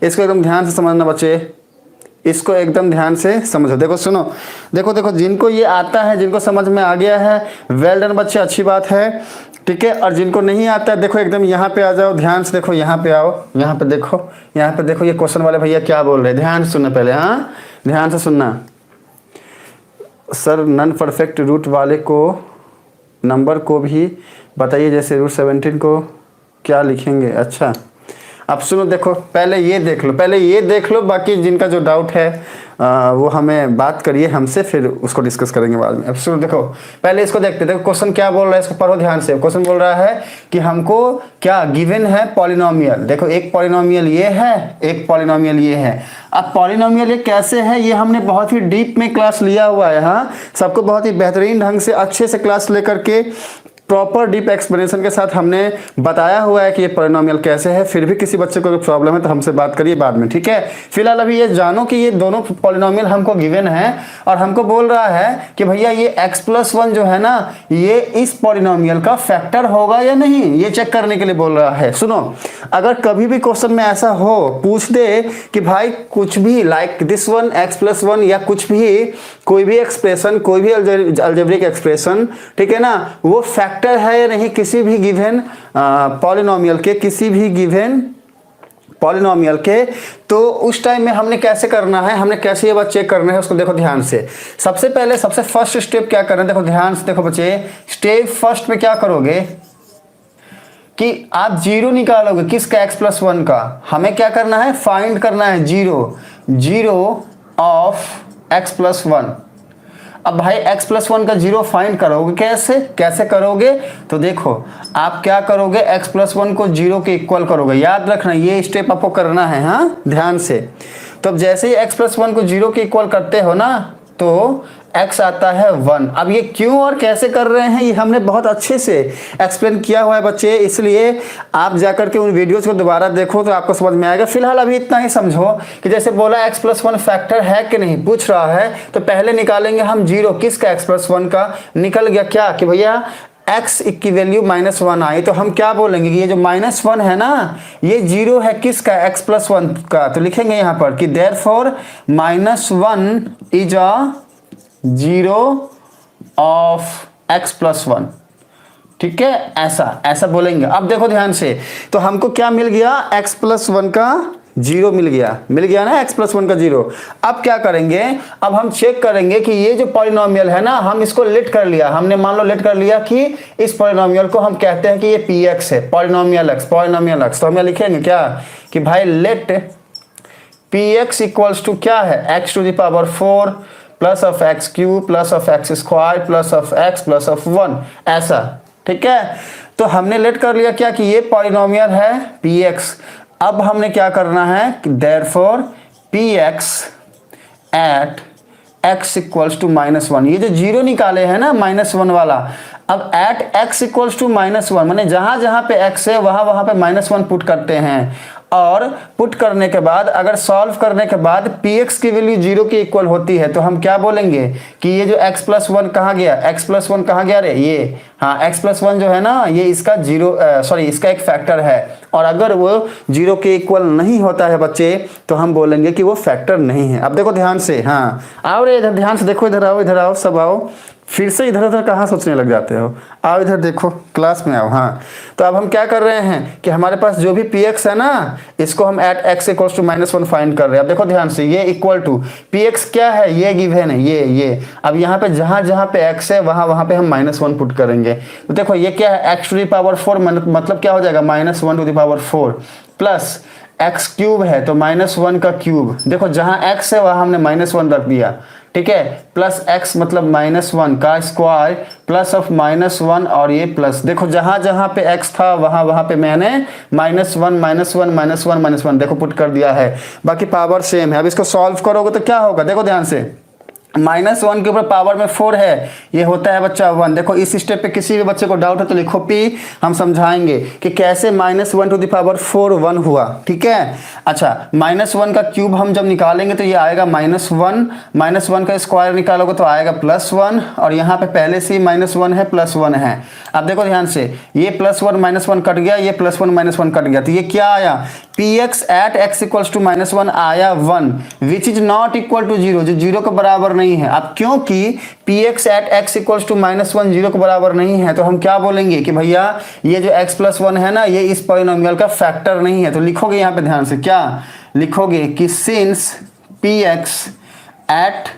इसको एकदम ध्यान से समझना बच्चे, इसको एकदम ध्यान से समझो। देखो सुनो, देखो देखो जिनको ये आता है, जिनको समझ में आ गया है, वेल डन बच्चे, अच्छी बात है, ठीक है। और जिनको नहीं आता है, देखो एकदम यहाँ पे आ जाओ, ध्यान से देखो, यहाँ पे आओ, यहाँ पे देखो, यहाँ पे देखो, ये क्वेश्चन वाले भैया क्या बोल रहे हैं, ध्यान से सुनना पहले, हाँ ध्यान से सुनना। सर नॉन परफेक्ट रूट वाले को नंबर को भी बताइए, जैसे रूट 17 को क्या लिखेंगे। अच्छा अब सुनो, देखो पहले ये देख लो, पहले ये देख लो, बाकी जिनका जो डाउट है वो हमें बात करिए हमसे, फिर उसको डिस्कस करेंगे बाद में। अब सुनो, देखो पहले इसको देखते, देखो क्वेश्चन क्या बोल रहा है, इसको पढ़ो ध्यान से। क्वेश्चन बोल रहा है कि हमको क्या गिवन है, पॉलिनोमियल। देखो एक पॉलिनोमियल ये है, एक पॉलिनोमियल ये है। अब पॉलिनोमियल ये कैसे है, ये हमने बहुत ही डीप में क्लास लिया हुआ है, हाँ सबको बहुत ही बेहतरीन ढंग से अच्छे से क्लास लेकर के प्रॉपर डीप एक्सप्लेनेशन के साथ हमने बताया हुआ है कि ये पॉलिनोमियल कैसे है। फिर भी किसी बच्चे को अगर प्रॉब्लम है तो हमसे बात करिए बाद में, ठीक है। फिलहाल अभी ये जानो कि ये दोनों पॉलिनोमियल हमको गिवन है और हमको बोल रहा है कि भैया ये x+1 जो है ना, ये इस पॉलिनोमियल का फैक्टर होगा या नहीं, ये चेक करने के लिए बोल रहा है। सुनो, अगर कभी भी क्वेश्चन में ऐसा हो, पूछ दे कि भाई कुछ भी लाइक दिस वन x+1 या कुछ भी, कोई भी एक्सप्रेशन, कोई भी अलजेब्रिक एक्सप्रेशन, ठीक है ना, वो फैक्टर है या नहीं किसी भी गिवन पॉलिनोमियल के, किसी भी गिवन पॉलिनोमियल के, तो उस टाइम में हमने कैसे करना है, हमने कैसे ये बात चेक करना है, उसको देखो ध्यान से। सबसे पहले सबसे फर्स्ट स्टेप क्या करना है, देखो ध्यान से देखो बच्चे, स्टेप फर्स्ट में क्या करोगे कि आप जीरो निकालोगे, किसका, x+1 का। हमें क्या करना है, फाइंड करना है जीरो ऑफ x+1। अब भाई x+1 का जीरो फाइंड करोगे कैसे, कैसे करोगे, तो देखो आप क्या करोगे, x+1 को जीरो के इक्वल करोगे। याद रखना ये स्टेप आपको करना है, हाँ ध्यान से। तो अब जैसे ही x+1 को जीरो के इक्वल करते हो ना, तो x आता है 1। अब ये क्यों और कैसे कर रहे हैं, ये हमने बहुत अच्छे से एक्सप्लेन किया हुआ है बच्चे, इसलिए आप जाकर के उन वीडियोस को दोबारा देखो तो आपको समझ में आएगा। फिलहाल अभी इतना ही समझो कि जैसे बोला x+1 फैक्टर है कि नहीं पूछ रहा है, तो पहले निकालेंगे हम जीरो, किसका, x+1 का। निकल गया क्या कि भैया x की वैल्यू -1 आई, तो हम क्या बोलेंगे कि ये जो -1 है ना, ये जीरो है किसका, x+1 का। तो लिखेंगे यहाँ पर कि therefore -1 is a zero of x+1, ठीक है, ऐसा ऐसा बोलेंगे। अब देखो ध्यान से, तो हमको क्या मिल गया, x+1 का जीरो मिल गया ना, x+1 का जीरो। अब क्या करेंगे, अब हम चेक करेंगे कि ये जो पॉलिनोमियल है ना, हम इसको लेट कर लिया, हमने मान लो लेट कर लिया कि इस पॉलिनोमियल को हम कहते हैं कि ये px है, पॉलिनोमियल x। तो हम लिखेंगे क्या कि भाई लेट px इक्वल्स टू क्या है, x⁴ plus of x³ plus of x² plus of x plus of 1, ऐसा, ठीक है। तो हमने लेट कर लिया क्या कि ये पॉलिनोमियल है px। अब हमने क्या करना है कि therefore px at x equals to -1, ये जो जीरो निकाले हैं ना -1 वाला, अब एट x इक्वल्स टू -1 माने जहां जहां पे x है वहां वहां पे -1 पुट करते हैं, और पुट करने के बाद अगर सॉल्व करने के बाद px की वैल्यू जीरो के इक्वल होती है, तो हम क्या बोलेंगे कि ये जो x+1 कहाँ गया, x+1 कहाँ गया रे, ये हाँ x+1 जो है ना, ये इसका इसका एक फैक्टर है, और अगर वो जीरो के इक्वल नहीं होता है बच्चे, तो हम बोलेंगे कि वो फैक्टर नहीं है। अब देखो ध्यान से, हाँ आओ रे इधर, ध्यान से देखो, इधर आओ सब आओ, फिर से इधर उधर कहाँ सोचने लग जाते हो, आओ इधर देखो, क्लास में आओ। हाँ तो अब हम क्या कर रहे हैं कि हमारे पास जो भी px है ना, इसको हम at x equals to -1 find कर रहे हैं। अब देखो ध्यान से, ये इक्वल टू px क्या है, ये गिवन है, ये अब यहाँ पे जहाँ जहाँ पे x है वहाँ वहाँ पे हम -1 पुट करेंगे। तो देखो ये क्या है, x⁴ मतलब क्या हो जाएगा, -1⁴ प्लस x³ है तो -1 का क्यूब। देखो जहाँ x है वहाँ हमने -1 रख दिया, ठीक है, प्लस x मतलब -1 का स्क्वायर प्लस ऑफ -1 और ये प्लस। देखो जहां जहां पे x था वहां वहां पे मैंने -1 देखो पुट कर दिया है, बाकी पावर सेम है। अब इसको सॉल्व करोगे तो क्या होगा, देखो ध्यान से, -1 के ऊपर पावर में 4 है, ये होता है बच्चा 1। देखो इस स्टेप पे किसी भी बच्चे को डाउट है तो लिखो P, हम समझाएंगे कि कैसे -1 टू द पावर 4 1 हुआ। ठीक है, अच्छा -1 का क्यूब हम जब निकालेंगे तो ये आएगा -1, -1 का स्क्वायर निकालोगे तो आएगा +1, और यहाँ पे पहले से ही -1 है +1 है। अब देखो ध्यान से, ये +1 -1 कट गया, ये +1 -1 कट गया, तो ये क्या आया, Px at x equals to -1 आया 1 which is not equal to 0, जो 0 के बराबर नहीं है। अब क्योंकि Px at x equals to -1 0 के बराबर नहीं है, तो हम क्या बोलेंगे कि भैया ये जो x + 1 है ना, ये इस पॉलिनोमियल का फैक्टर नहीं है। तो लिखोगे यहाँ पे ध्यान से, क्या लिखोगे कि since Px at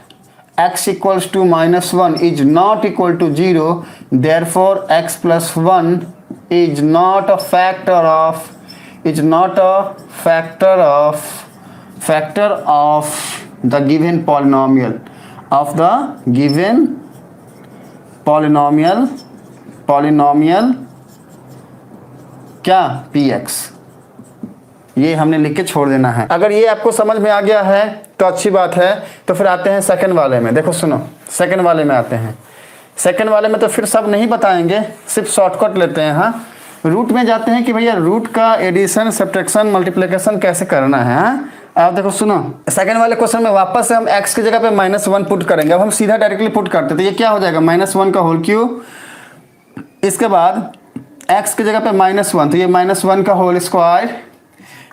x equals to -1 is not equal to 0, therefore x + 1 is not a factor of the given polynomial क्या Px। ये हमने लिख के छोड़ देना है। अगर ये आपको समझ में आ गया है तो अच्छी बात है। तो फिर आते हैं सेकंड वाले में। देखो सुनो, सेकंड वाले में आते हैं। सेकंड वाले में तो फिर सब नहीं बताएंगे, सिर्फ शॉर्टकट लेते हैं। हाँ, रूट में जाते हैं कि भैया रूट का एडिशन, सब्ट्रैक्शन, मल्टीप्लिकेशन कैसे करना है। हाँ, आप देखो सुनो, सेकंड वाले क्वेश्चन में वापस से हम x की जगह पे -1 पुट करेंगे। अब हम सीधा डायरेक्टली पुट करते हैं, तो ये क्या हो जाएगा, -1 का होल क्यूब, इसके बाद x की जगह पे -1, तो ये -1 का होल स्क्वायर,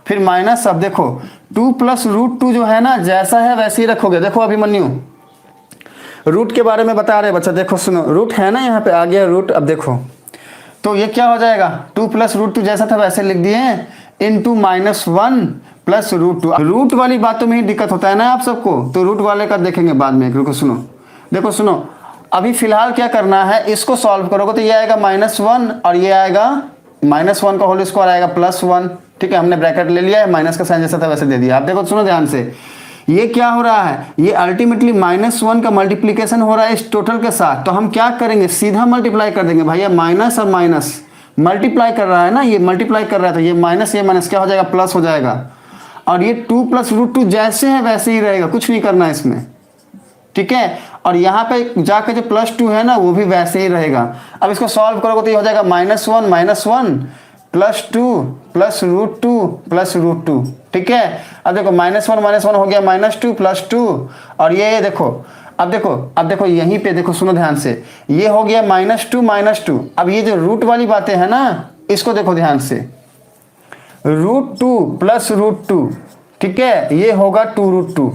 फिर माइनस, अब देखो 2 + √2 जो है ना, जैसा है वैसे ही रखोगे। देखो अभिमन्यु रूट के बारे में बता रहे बच्चा, देखो सुनो, रूट है ना यहाँ पे, आ गया रूट। अब देखो तो ये क्या हो जाएगा, 2 + √2 जैसा था वैसे लिख दिए, इंटू -1 + √2। रूट वाली बातों में ही दिक्कत होता है ना आप सबको, तो रूट वाले का देखेंगे बाद में। रुको सुनो, देखो सुनो, अभी फिलहाल क्या करना है, इसको सॉल्व करोगे तो ये आएगा -1 और ये आएगा -1 का होल स्क्वायर आएगा +1। ठीक है, हमने ब्रैकेट ले लिया है, माइनस का साइन जैसा था वैसे दे दिया। आप देखो सुनो ध्यान से, ये क्या हो रहा है, ये अल्टीमेटली -1 का मल्टीप्लिकेशन हो रहा है इस टोटल के साथ। तो हम क्या करेंगे, सीधा मल्टीप्लाई कर देंगे। भैया माइनस और माइनस मल्टीप्लाई कर रहा है ना, ये मल्टीप्लाई कर रहा है, तो ये माइनस ये माइनस क्या हो जाएगा, प्लस हो जाएगा। और ये 2 + √2 जैसे है वैसे ही रहेगा, कुछ नहीं करना है इसमें। ठीक है, और यहाँ पे जाकर जो +2 है ना, वो भी वैसे ही रहेगा। अब इसको सॉल्व करोगे तो ये हो जाएगा -1 +2 + √2 +√2। ठीक है, अब देखो -1 हो गया -2 +2, और ये देखो, अब देखो यहीं पे देखो, सुनो ध्यान से, ये हो गया -2 अब ये जो रूट वाली बातें हैं ना, इसको देखो ध्यान से, √2 + √2। ठीक है, ये होगा 2√2।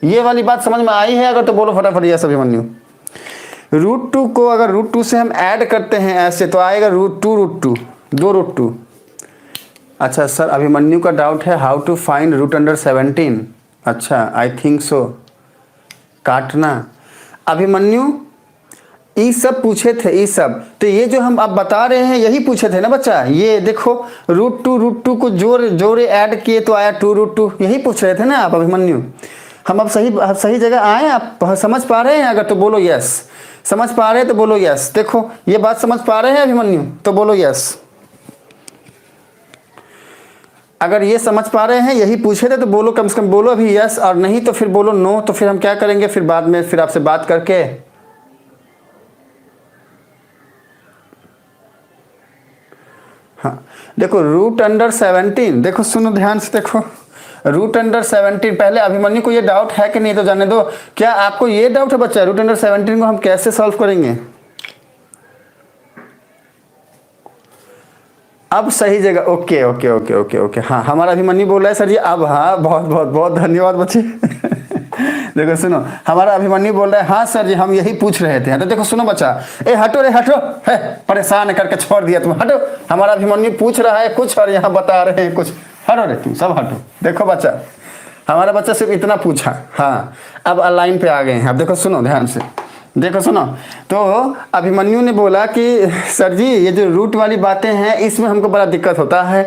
ये वाली बात समझ में आई है अगर, तो बोलो फटाफट यस अभिमन्यु। √2 को अगर √2 से हम ऐड करते हैं ऐसे, तो आएगा √2 2√2। अच्छा सर, अभिमन्यु का डाउट है हाउ टू फाइंड √17। अच्छा, आई थिंक सो काटना। अभिमन्यु ये सब पूछे थे, ये सब तो ये जो हम अब बता रहे हैं यही पूछे थे ना बच्चा। ये देखो √2 को जोड़े ऐड किए तो आया 2√2, यही पूछ रहे थे ना आप अभिमन्यु। हम अब सही जगह आए, आप समझ पा रहे हैं अगर, तो बोलो यस। समझ पा रहे हैं तो बोलो यस। देखो ये बात समझ पा रहे हैं अभिमन्यु, तो बोलो यस। अगर ये समझ पा रहे हैं, यही पूछे थे, तो बोलो, कम से कम बोलो अभी यस, और नहीं तो फिर बोलो नो। तो फिर हम क्या करेंगे, फिर बाद में फिर आपसे बात करके हाँ देखो √17, देखो सुनो ध्यान से, देखो √17। पहले अभिमन्यु को ये डाउट है कि नहीं, तो जाने दो। क्या आपको ये डाउट है बच्चा, √17 को हम कैसे सॉल्व करेंगे। अब सही जगह, okay okay okay okay okay. हाँ, हमारा अभिमन्यु बोल रहा है सर जी अब। हाँ, बहुत बहुत बहुत धन्यवाद बच्चे। देखो सुनो, हमारा अभिमन्यु बोल रहा है हाँ सर जी हम यही पूछ रहे थे। तो देखो सुनो बच्चा, ए हटो रे हटो, है परेशान करके छोड़ दिया तुम, हटो। हमारा अभिमन्यु पूछ रहा है कुछ और यहाँ बता रहे हैं कुछ, हटो रे तुम सब हटो। देखो बच्चा, हमारा बच्चा सिर्फ इतना पूछा। हाँ, अब लाइन पे आ गए हैं। अब देखो सुनो ध्यान से, देखो सुनो, तो अभिमन्यु ने बोला कि सर जी ये जो रूट वाली बातें हैं इसमें हमको बड़ा दिक्कत होता है।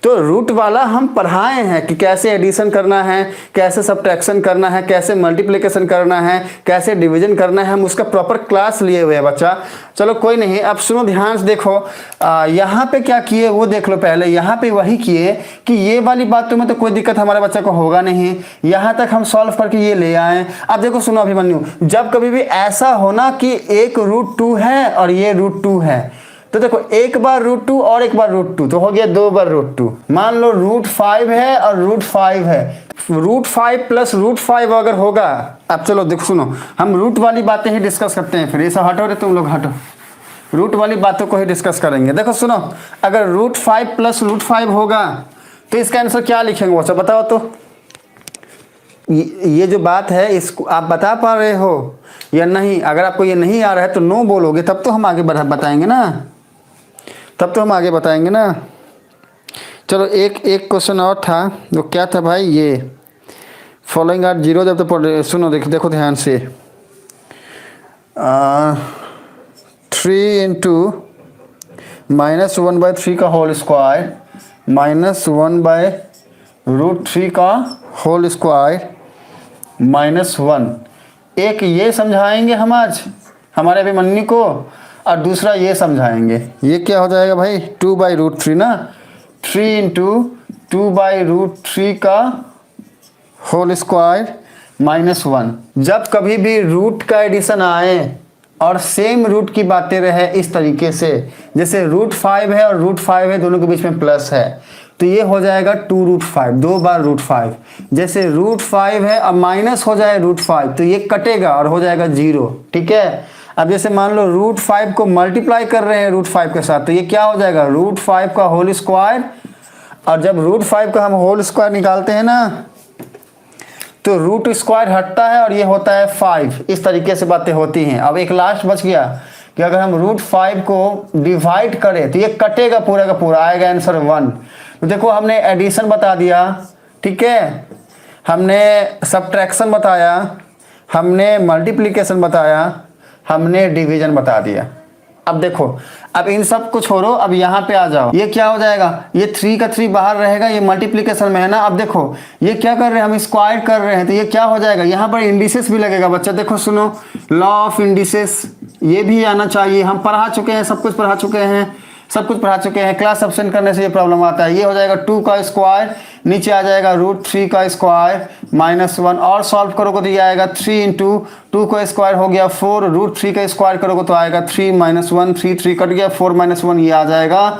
तो रूट वाला हम पढ़ाए हैं कि कैसे एडिशन करना है, कैसे सब्ट्रैक्शन करना है, कैसे मल्टीप्लिकेशन करना है, कैसे डिवीजन करना है, हम उसका प्रॉपर क्लास लिए हुए हैं बच्चा। चलो कोई नहीं, अब सुनो ध्यान से देखो, यहाँ पे क्या किए वो देख लो। पहले यहाँ पे वही किए कि ये वाली बातों में तो कोई दिक्कत हमारे बच्चे को होगा नहीं, यहाँ तक हम सॉल्व करके ये ले आए। अब देखो सुनो अभिमन्यु, जब कभी भी ऐसा होना कि एक √2 है और ये √2 है, तो देखो एक बार √2 और एक बार √2, तो हो गया 2 बार √2। मान लो √5 है और √5 है, √5 प्लस √5 अगर होगा। अब चलो देखो सुनो, हम रूट वाली बातें ही डिस्कस करते हैं, फिर ये सब हटो रे तुम लोग, हटो, रूट वाली बातों को ही डिस्कस करेंगे। देखो सुनो, अगर √5 प्लस √5 होगा तो इसका आंसर क्या लिखेंगे बच्चा, बताओ तो। ये जो बात है इसको आप बता पा रहे हो या नहीं? अगर आपको ये नहीं आ रहा है तो नो बोलोगे, तब तो हम आगे बताएंगे ना, तब तो हम आगे बताएंगे ना। चलो एक क्वेश्चन और था, वो क्या था भाई, ये फॉलोइंग आर जीरो, जब तो सुनो देखो ध्यान से, 3 × -1/3 का होल स्क्वायर -1/√3 का होल स्क्वायर -1। एक ये समझाएंगे हम आज हमारे अभिमन्यु को, और दूसरा ये समझाएंगे। ये क्या हो जाएगा भाई, 2/√3 ना, 3 × 2/√3 का होल स्क्वायर -1। जब कभी भी रूट का एडिशन आए और सेम रूट की बातें रहे इस तरीके से, जैसे √5 है और √5 है, दोनों के बीच में प्लस है, तो ये हो जाएगा 2√5, 2 बार √5। जैसे √5 है और माइनस हो जाए √5, तो ये कटेगा और हो जाएगा 0, ठीक है। अब जैसे मान लो √5 को मल्टीप्लाई कर रहे हैं √5 के साथ, तो ये क्या हो जाएगा, √5 का होल स्क्वायर, और जब √5 का हम होल स्क्वायर निकालते हैं ना, तो रूट स्क्वायर हटता है और ये होता है 5। इस तरीके से बातें होती हैं। अब एक लास्ट बच गया कि अगर हम √5 को डिवाइड करें तो ये कटेगा पूरा का पूरा, आएगा आंसर 1। तो देखो हमने एडिशन बता दिया, ठीक है, हमने सब्ट्रैक्शन बताया, हमने मल्टीप्लिकेशन बताया, हमने डिवीजन बता दिया। अब देखो, अब इन सब को छोड़ो, अब यहाँ पे आ जाओ। ये क्या हो जाएगा, ये 3 का 3 बाहर रहेगा, ये मल्टीप्लिकेशन में है ना। अब देखो ये क्या कर रहे हैं, हम स्क्वायर कर रहे हैं, तो ये क्या हो जाएगा, यहाँ पर इंडिसेस भी लगेगा बच्चा। देखो सुनो, लॉ ऑफ इंडिसेस ये भी आना चाहिए, हम पढ़ा चुके हैं, सब कुछ पढ़ा चुके हैं, सब कुछ पढ़ा चुके हैं। क्लास एब्सेंट करने से ये प्रॉब्लम आता है। ये हो जाएगा 2 का स्क्वायर, नीचे आ जाएगा √3 का स्क्वायर -1, और सॉल्व करोगे तो ये आएगा 3 × 2 का स्क्वायर हो गया 4, √3 का स्क्वायर करोगे तो आएगा 3 -1, 3 कट गया, 4 -1, ये आ जाएगा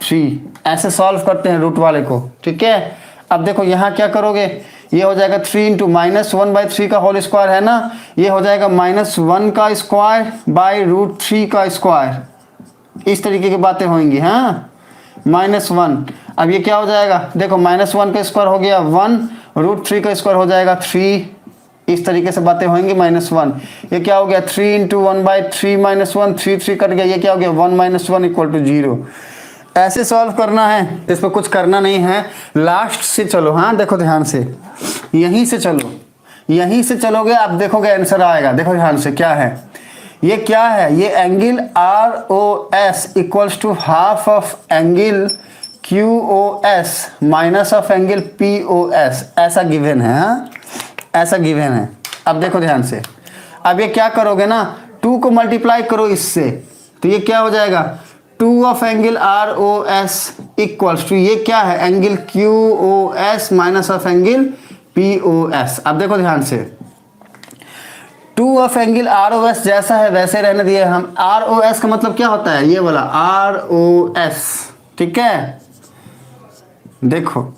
3। ऐसे सॉल्व करते हैं रूट वाले को, ठीक है। अब देखो यहाँ क्या करोगे, ये हो जाएगा 3 × -1/3 का होल स्क्वायर है ना, ये हो जाएगा -1 का स्क्वायर बाय √3 का स्क्वायर। इस तरीके की बातें होंगी, हाँ, -1। अब ये क्या हो जाएगा, देखो -1 का स्क्वायर हो गया 1, √3 का स्क्वायर हो जाएगा 3। इस तरीके से बातें होंगी, -1। ये क्या हो गया, 3 × 1/3 -1, 3 कट गया, ये क्या हो गया, 1 -1 = 0। ऐसे सॉल्व करना है, इस पर कुछ करना नहीं है। लास्ट से चलो, हाँ देखो ध्यान से, यहीं से चलो, यहीं से चलोगे, आप देखोगे आंसर आएगा। देखो ध्यान से, क्या है ये, क्या है ये, angle ROS = half of angle QOS minus of angle POS, ऐसा गिवन है, हाँ ऐसा गिवन है। अब देखो ध्यान से, अब ये क्या करोगे ना, 2 को मल्टीप्लाई करो इससे, तो ये क्या हो जाएगा, 2 ऑफ एंगल ROS = ये क्या है, angle QOS minus of angle POS। अब देखो ध्यान से, 2 ऑफ एंगल ROS जैसा है वैसे रहने दिए हम। ROS का मतलब क्या होता है, ये वाला ROS, ठीक है। देखो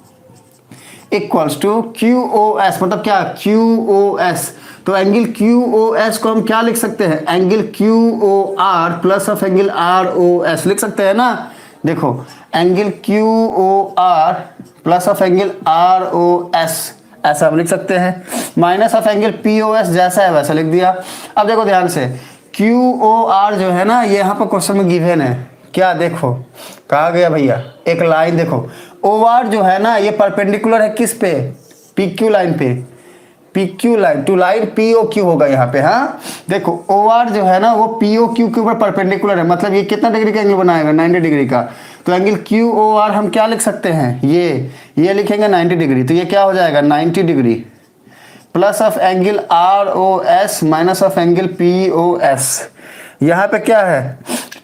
इक्वल्स टू QOS, मतलब क्या, QOS। तो एंगल QOS को हम क्या लिख सकते हैं, angle QOR plus of angle ROS लिख सकते हैं ना। देखो angle QOR plus of angle ROS, ऐसा हम लिख सकते हैं। माइनस ऑफ एंगल POS जैसा है वैसा लिख दिया। अब देखो ध्यान से, QOR जो है ना, ये यहाँ पर क्वेश्चन में गिवन है, क्या देखो कहा गया भैया, एक लाइन देखो, OR जो है ना, ये परपेंडिकुलर है किस पे, PQ लाइन पे, PQ line to line POQ होगा यहाँ पे, हाँ देखो OR जो है ना वो POQ के ऊपर परपेंडिकुलर है, मतलब ये कितना डिग्री का एंगल बनाएगा, 90 डिग्री का। तो एंगल क्यू ओ आर हम क्या लिख सकते हैं, ये लिखेंगे 90 डिग्री। तो ये क्या हो जाएगा 90 degree plus of angle R O S minus of angle P O S. यहाँ पे क्या है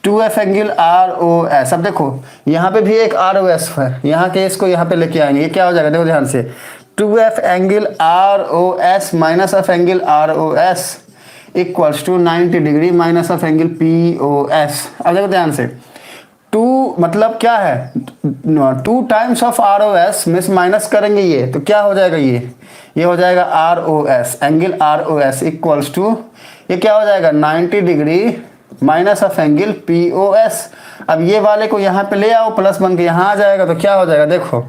2f angle R O S. अब देखो यहाँ पे भी एक आर ओ एस है, यहाँ के इसको यहाँ पे लेके आएंगे, ये क्या हो जाएगा देखो ध्यान से 2f angle R O S minus of angle R O S equals to 90 degree minus of angle P O S. अब देखो ध्यान से 2 मतलब क्या है 2 times of R O S miss minus करेंगे ये तो क्या हो जाएगा ये हो जाएगा R O S angle R O S equals to ये क्या हो जाएगा 90 degree minus of angle P O S. अब ये वाले को यहाँ पे ले आओ प्लस बन के यहाँ आ जाएगा तो क्या हो जाएगा देखो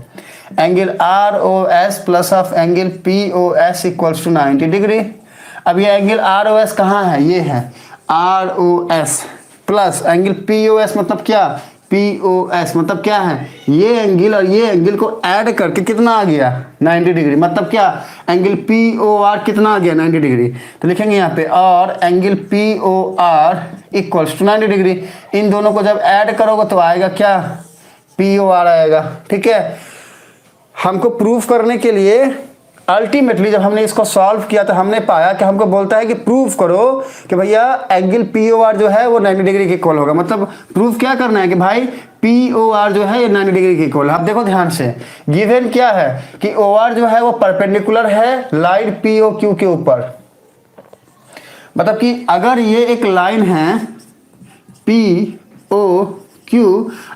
angle R O S plus of angle P O S equals to 90 degree. अब ये एंगल आर ओ एस कहाँ है, ये है R O S plus angle P O S मतलब क्या पी ओ एस मतलब क्या है ये एंगल और ये एंगल को ऐड करके कितना आ गया 90 डिग्री। मतलब क्या एंगल पी ओ आर कितना आ गया 90 डिग्री। तो लिखेंगे यहाँ पे और angle P O R equals to 90 degree. इन दोनों को जब ऐड करोगे तो आएगा क्या पी ओ आर आएगा। ठीक है, हमको प्रूफ करने के लिए अल्टीमेटली जब हमने इसको सॉल्व किया तो हमने पाया कि हमको बोलता है कि प्रूफ करो कि भैया एंगल पी ओ आर जो है वो 90 डिग्री के इक्वल होगा। मतलब प्रूफ क्या करना है कि भाई पी ओ आर जो है ये 90 डिग्री के इक्वल है। अब देखो ध्यान से गिवन क्या है कि ओ आर जो है वो परपेंडिकुलर है लाइन पी ओ क्यू के ऊपर। मतलब कि अगर ये एक लाइन है पी ओ क्यू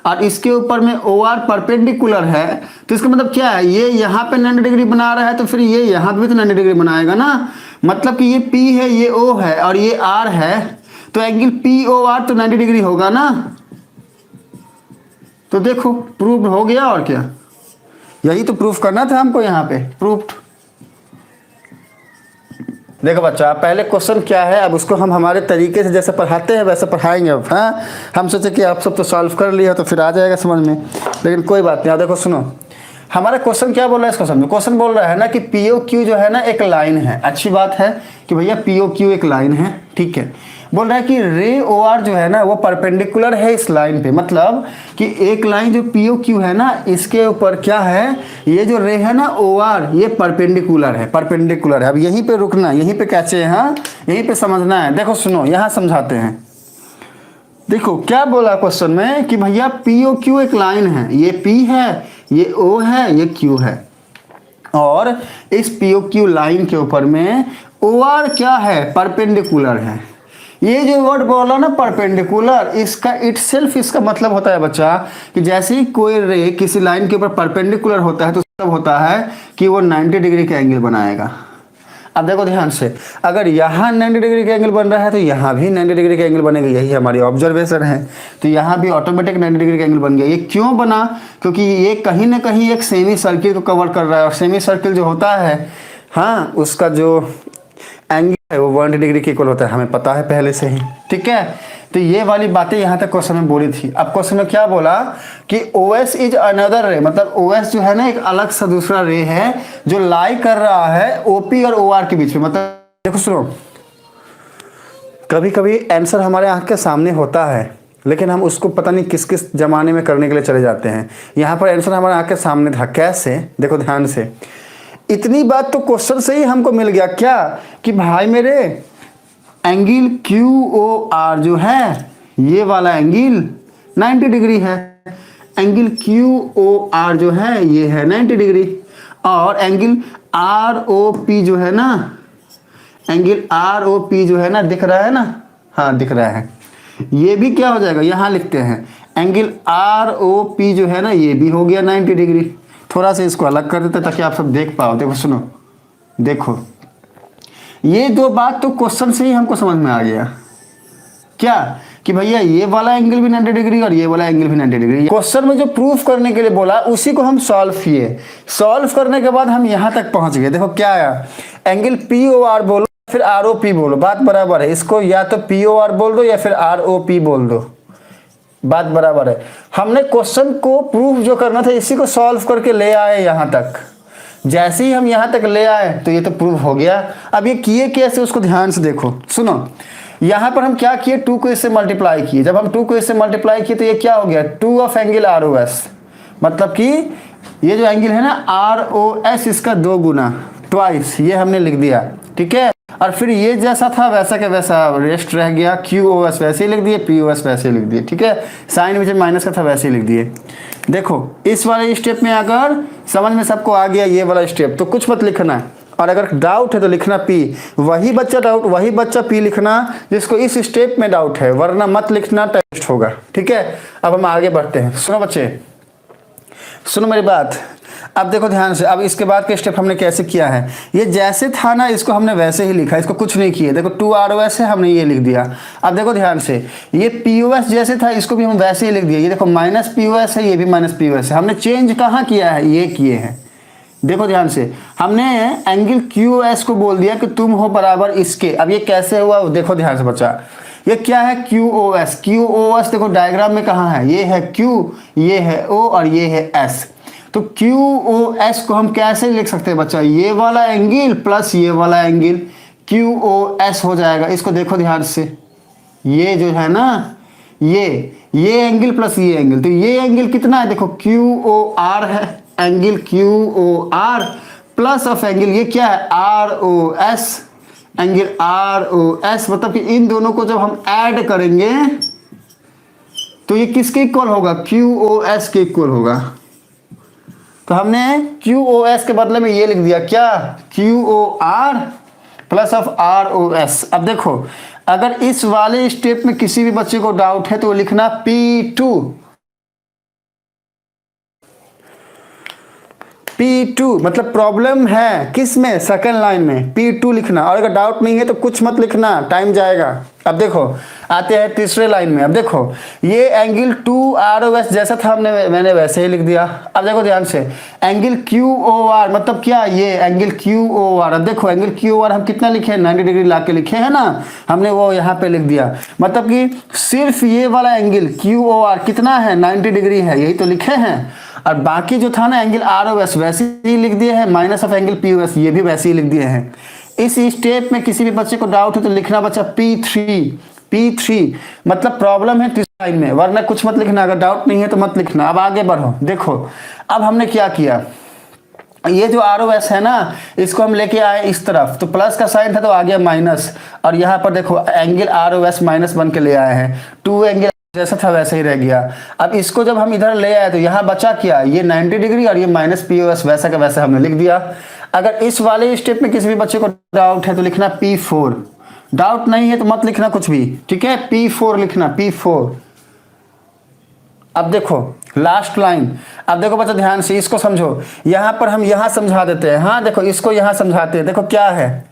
और इसके ऊपर में ओ आर परपेंडिकुलर है तो इसका मतलब क्या है ये यहाँ पे 90 डिग्री बना रहा है तो फिर ये यहाँ पे भी तो 90 डिग्री बनाएगा ना। मतलब कि ये P है ये O है और ये R है तो एंगल POR तो 90 डिग्री होगा ना। तो देखो प्रूफ हो गया और क्या, यही तो प्रूफ करना था हमको यहाँ पे प्रूफ। देखो बच्चा पहले क्वेश्चन क्या है अब उसको हम हमारे तरीके से जैसे पढ़ाते हैं वैसे पढ़ाएंगे अब। हाँ हम सोचे कि आप सब तो सॉल्व कर लिया तो फिर आ जाएगा समझ में, लेकिन कोई बात नहीं। अब देखो सुनो हमारा क्वेश्चन क्या बोल रहा है इसको समझो। क्वेश्चन बोल रहा है ना कि पी ओ क्यू जो है ना एक लाइन है। अच्छी बात है कि भैया पी ओ क्यू एक लाइन है, ठीक है। बोल रहा है कि रे ओ आर जो है ना वो परपेंडिकुलर है इस लाइन पे। मतलब कि एक लाइन जो पी ओ क्यू है ना इसके ऊपर क्या है ये जो रे है ना ओ आर ये परपेंडिकुलर है, परपेंडिकुलर है। अब यहीं पे रुकना, यहीं पे कैचे है, हाँ यहीं पे समझना है। देखो सुनो यहाँ समझाते हैं। देखो क्या बोला क्वेश्चन में कि भैया पी ओ क्यू एक लाइन है, ये पी है ये ओ है ये क्यू है और इस पी ओ क्यू लाइन के ऊपर में ओ आर क्या है परपेंडिकुलर है। ये जो वर्ड बोला ना परपेंडिकुलर इसका इटसेल्फ इसका मतलब होता है बच्चा कि जैसे ही कोई रे किसी लाइन के ऊपर परपेंडिकुलर होता है तो मतलब होता है कि वो 90 डिग्री का एंगल बनाएगा। अब देखो ध्यान से अगर यहाँ 90 डिग्री का एंगल बन रहा है तो यहाँ भी 90 डिग्री का एंगल बनेगा, यही हमारी ऑब्जर्वेशन है। तो यहाँ भी ऑटोमेटिक 90 डिग्री का एंगल बन गया। ये क्यों बना, क्योंकि ये कहीं ना कहीं एक सेमी सर्किल को कवर कर रहा है और सेमी सर्किल जो होता है हाँ उसका जो एंगल है वो 180 डिग्री के इक्वल होता है, हमें पता है पहले से ही। ठीक है, तो ये वाली बातें यहाँ तक क्वेश्चन में बोली थी। अब क्वेश्चन में क्या बोला कि OS इज अनदर रे, मतलब OS जो है ना एक अलग सा दूसरा रे है जो लाई कर रहा है OP और OR के बीच में। मतलब देखो सुनो कभी कभी आंसर हमारे आंख के सामने होता है लेकिन हम उसको पता नहीं किस किस जमाने में करने के लिए चले जाते हैं। यहाँ पर आंसर हमारे आंख के सामने था, कैसे देखो ध्यान से। इतनी बात तो क्वेश्चन से ही हमको मिल गया क्या कि भाई मेरे एंगल QOR जो है ये वाला एंगल 90 डिग्री है, एंगल QOR जो है ये है 90 डिग्री और एंगल ROP जो है ना, एंगल ROP जो है ना दिख रहा है ना, हाँ दिख रहा है। ये भी क्या हो जाएगा यहाँ लिखते हैं एंगल ROP जो है ना ये भी हो गया 90 डिग्री। थोड़ा सा इसको अलग कर देते ताकि आप सब देख पाओ। देखो सुनो देखो ये दो बात तो क्वेश्चन से ही हमको समझ में आ गया क्या कि भैया ये वाला एंगल भी 90 डिग्री और ये वाला एंगल भी 90 डिग्री। क्वेश्चन में जो प्रूफ करने के लिए बोला उसी को हम सॉल्व किए। सॉल्व करने के बाद हम यहाँ तक पहुँच गए। देखो क्या आया एंगल POR बोलो फिर ROP बोलो, बात बराबर है। इसको या तो POR बोल दो या फिर ROP बोल दो, बात बराबर है। हमने क्वेश्चन को प्रूफ जो करना था इसी को सॉल्व करके ले आए यहाँ तक। जैसे ही हम यहाँ तक ले आए तो ये तो प्रूफ हो गया। अब ये किए कैसे उसको ध्यान से देखो सुनो। यहाँ पर हम क्या किए, 2 को इससे मल्टीप्लाई किए। जब हम 2 को इससे मल्टीप्लाई किए तो ये क्या हो गया, 2 of angle R O S, मतलब कि ये जो एंगल है ना आर ओ एस, इसका 2 गुना, ट्वाइस, ये हमने लिख दिया। ठीक है, और फिर ये जैसा था वैसा का वैसा रेस्ट रह गया, क्यू ओ एस वैसे ही लिख दिए, पी ओ एस वैसे ही लिख दिए। ठीक है, साइन में जो माइनस का था वैसे ही लिख दिए। देखो इस वाले स्टेप में अगर समझ में सबको आ गया ये वाला स्टेप, तो कुछ मत लिखना है, और अगर डाउट है तो लिखना पी। वही बच्चा पी लिखना जिसको इस स्टेप में डाउट है, वरना मत लिखना, टेस्ट होगा। ठीक है, अब हम आगे बढ़ते हैं। सुनो बच्चे, सुनो मेरी बात, अब देखो ध्यान से। अब इसके बाद के स्टेप हमने कैसे किया है, ये जैसे था ना इसको हमने वैसे ही लिखा, इसको कुछ नहीं किए। देखो 2 आर ओ एस है, हमने ये लिख दिया। अब देखो ध्यान से, ये पी ओ एस जैसे था इसको भी हम वैसे ही लिख दिया। ये देखो माइनस पी ओ एस है, ये भी माइनस पी ओ एस है। हमने चेंज कहाँ किया है, ये किए हैं। देखो ध्यान से, हमने एंगल क्यू एस को बोल दिया कि तुम हो बराबर इसके। अब ये कैसे हुआ, देखो ध्यान से बच्चा, ये क्या है, Q O S. Q O S देखो डायग्राम में कहाँ है, ये है क्यू, ये है ओ और ये है एस। तो क्यू ओ एस को हम कैसे लिख सकते हैं बच्चा, ये वाला एंगल प्लस ये वाला एंगल, क्यू ओ एस हो जाएगा। इसको देखो ध्यान से, ये जो है ना ये एंगल प्लस ये एंगल, तो ये एंगल कितना है, देखो क्यू ओ आर है, angle Q O R plus of angle ये क्या है, R O S, angle R O S. मतलब कि इन दोनों को जब हम ऐड करेंगे तो ये किसके इक्वल होगा, क्यू ओ एस के इक्वल होगा। तो हमने क्यू ओ एस के बदले में ये लिख दिया, क्या, Q O R plus of R O S. अब देखो अगर इस वाले स्टेप में किसी भी बच्चे को डाउट है तो लिखना P2, P2 मतलब प्रॉब्लम है किस में, सेकंड लाइन में P2 लिखना। और अगर डाउट नहीं है तो कुछ मत लिखना, टाइम जाएगा। अब देखो आते हैं तीसरे लाइन में। अब देखो ये एंगल 2 आर ओ एस जैसा था मैंने वैसे ही लिख दिया। अब देखो ध्यान से, एंगल क्यू ओ आर मतलब क्या, ये एंगल क्यू ओ आर। अब देखो एंगल क्यू ओ आर हम कितना लिखे हैं, 90 डिग्री ला के लिखे हैं ना, हमने वो यहाँ पे लिख दिया। मतलब कि सिर्फ ये वाला एंगल क्यू ओ आर कितना है, 90 डिग्री है, यही तो लिखे हैं। और बाकी जो था ना एंगल आर ओ एस वैसे ही लिख दिए हैं, minus of angle P O S ये भी वैसे ही लिख दिए हैं। इस स्टेप में किसी भी बच्चे को डाउट है तो लिखना बच्चा P3 मतलब प्रॉब्लम है तीसरी लाइन में, वरना कुछ मत लिखना। अगर डाउट नहीं है तो मत लिखना। अब आगे बढ़ो, देखो अब हमने क्या किया, ये जो आर ओ एस है ना इसको हम लेके आए इस तरफ, तो प्लस का साइन था तो आ गया माइनस, और यहाँ पर देखो angle R O S minus बन के ले आए हैं, 2 एंगल जैसा था वैसे ही रह गया। अब इसको जब हम इधर ले आए तो यहाँ बचा क्या, ये 90 डिग्री और ये माइनस पी ओ एस वैसा का वैसा हमने लिख दिया। अगर इस वाले स्टेप में किसी भी बच्चे को डाउट है तो लिखना P4, डाउट नहीं है तो मत लिखना कुछ भी। ठीक है, P4 लिखना, P4। अब देखो लास्ट लाइन, अब देखो बच्चा ध्यान से इसको समझो। यहाँ पर हम यहाँ समझा देते हैं, हाँ देखो इसको यहाँ समझाते हैं। देखो क्या है,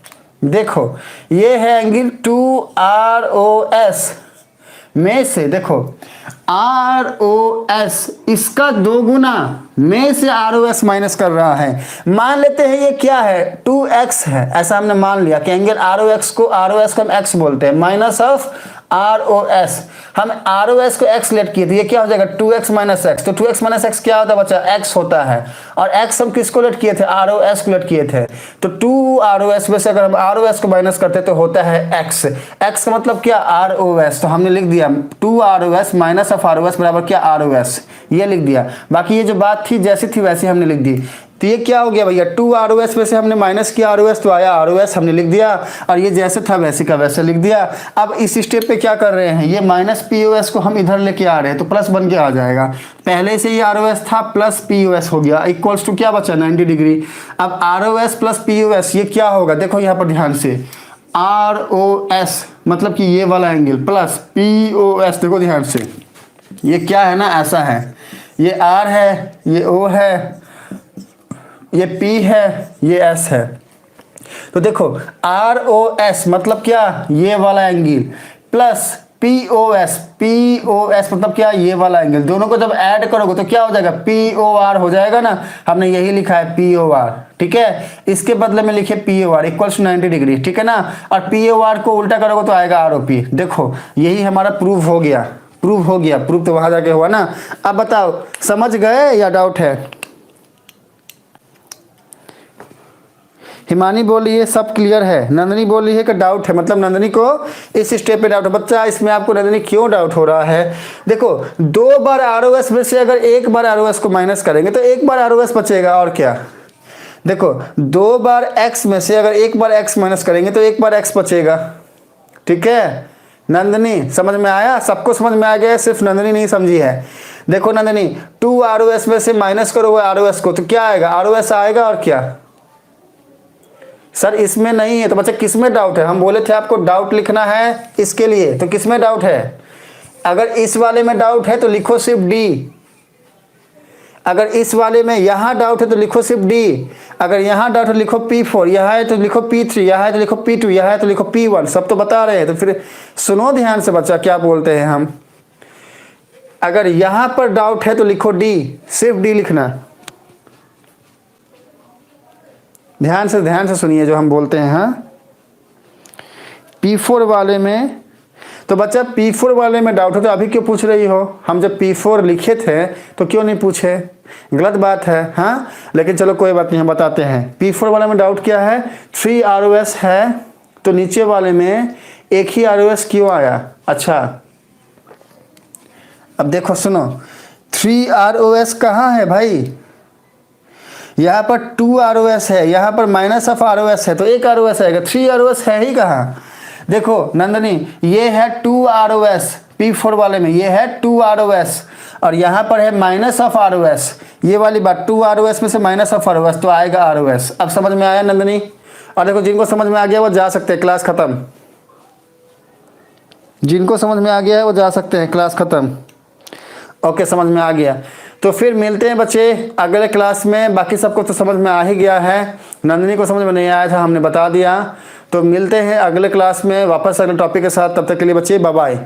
देखो ये है एंगल 2 आर ओ एस में से, देखो आर ओ एस इसका 2 गुना में से आर ओ एस माइनस कर रहा है। मान लेते हैं ये क्या है, 2x है, ऐसा हमने मान लिया कि एंगल आर ओ एस को हम x बोलते हैं, minus of R O S. हम आर ओ एस को x लेट किए तो ये क्या हो जाएगा, 2x माइनस एक्स। तो 2x माइनस एक्स क्या होता है बच्चा, x होता है। और x हम किसको लेट किए थे, आर ओ एस को लेट किए थे। तो 2 आर ओ एस में से अगर हम आर ओ एस को माइनस करते तो होता है x। x का मतलब क्या, आर ओ एस। तो हमने लिख दिया 2 R O S minus of R O S बराबर क्या, आर ओ एस, ये लिख दिया। बाकी ये जो बात थी जैसी थी वैसी हमने लिख दी। तो ये क्या हो गया भैया, 2 आर ओ एस में से हमने माइनस किया आर ओ एस तो आया आर ओ एस, हमने लिख दिया। और ये जैसे था वैसे का वैसे लिख दिया। अब इस स्टेप पे क्या कर रहे हैं, ये माइनस पी ओ एस को हम इधर लेके आ रहे हैं तो प्लस बन के आ जाएगा। पहले से ये आर ओ एस था प्लस पी ओ एस हो गया, इक्वल्स टू क्या बचा, 90 डिग्री। अब R O S plus P O S ये क्या होगा, देखो यहाँ पर ध्यान से, आर ओ एस मतलब कि ये वाला angle plus P O S, देखो ध्यान से ये क्या है ना, ऐसा है, ये आर है, ये ओ है, ये P है, ये S है। तो देखो आर ओ एस मतलब क्या, ये वाला angle plus P O S मतलब क्या, ये वाला एंगल। दोनों को जब ऐड करोगे तो क्या हो जाएगा, POR हो जाएगा ना, हमने यही लिखा है POR। ठीक है, इसके बदले में लिखे POR इक्वल्स टू 90 डिग्री। ठीक है ना, और POR को उल्टा करोगे तो आएगा ROP। देखो यही हमारा प्रूफ हो गया, प्रूफ तो वहां जाके हुआ ना। अब बताओ समझ गए या डाउट है, हिमानी बोल रही है सब क्लियर है, नंदनी बोल रही है कि डाउट है, मतलब नंदनी को इस स्टेप पे डाउट है। बच्चा इसमें आपको नंदनी क्यों डाउट हो रहा है? देखो 2 बार ROS में से अगर 1 बार ROS को माइनस करेंगे तो 1 बार ROS बचेगा, और क्या। देखो 2 बार x में से अगर 1 बार x माइनस करेंगे तो 1 बार x बचेगा। ठीक है नंदनी, समझ में आया? सबको समझ में आ गया, सिर्फ नंदनी नहीं समझी है। देखो नंदनी 2 ROS में से माइनस करो ROS को तो क्या आएगा? ROS आएगा, और क्या। सर इसमें नहीं है तो बच्चा किस में डाउट है? हम बोले थे आपको डाउट लिखना है इसके लिए, तो किस में डाउट है? अगर इस वाले में डाउट है तो लिखो सिर्फ डी, अगर इस वाले में यहाँ डाउट है तो लिखो सिर्फ डी, अगर यहाँ डाउट है लिखो P4, यहाँ है तो लिखो P3, यहाँ है तो लिखो P2, यहाँ है तो लिखो P1। सब तो बता रहे हैं, तो फिर सुनो ध्यान से बच्चा क्या बोलते हैं हम। अगर यहाँ पर डाउट है तो लिखो डी, सिर्फ डी लिखना। ध्यान से सुनिए जो हम बोलते हैं। हाँ P4 वाले में, तो बच्चा P4 वाले में डाउट हो तो अभी क्यों पूछ रही हो? हम जब P4 लिखे थे तो क्यों नहीं पूछे? गलत बात है। हाँ लेकिन चलो कोई बात नहीं, हम बताते हैं। P4 वाले में डाउट क्या है? 3 ROS है तो नीचे वाले में एक ही ROS क्यों आया? अच्छा अब देखो सुनो, 3 ROS कहाँ है भाई? यहाँ पर 2 ROS है, यहाँ पर माइनस ऑफ ROS है तो 1 ROS आएगा, 3 ROS है ही कहाँ? देखो नंदनी ये है 2 ROS, P4 वाले में ये है 2 ROS और यहाँ पर है माइनस ऑफ ROS। ये वाली बात 2 ROS में से माइनस ऑफ ROS तो आएगा ROS। अब समझ में आया नंदनी? और देखो जिनको समझ में आ गया वो जा सकते हैं, क्लास खत्म। जिनको समझ में आ गया है वो जा सकते हैं, क्लास खत्म। ओके समझ में आ गया, तो फिर मिलते हैं बच्चे अगले क्लास में। बाकी सबको तो समझ में आ ही गया है, नंदिनी को समझ में नहीं आया था, हमने बता दिया। तो मिलते हैं अगले क्लास में वापस अगले टॉपिक के साथ। तब तक के लिए बच्चे बाय बाय।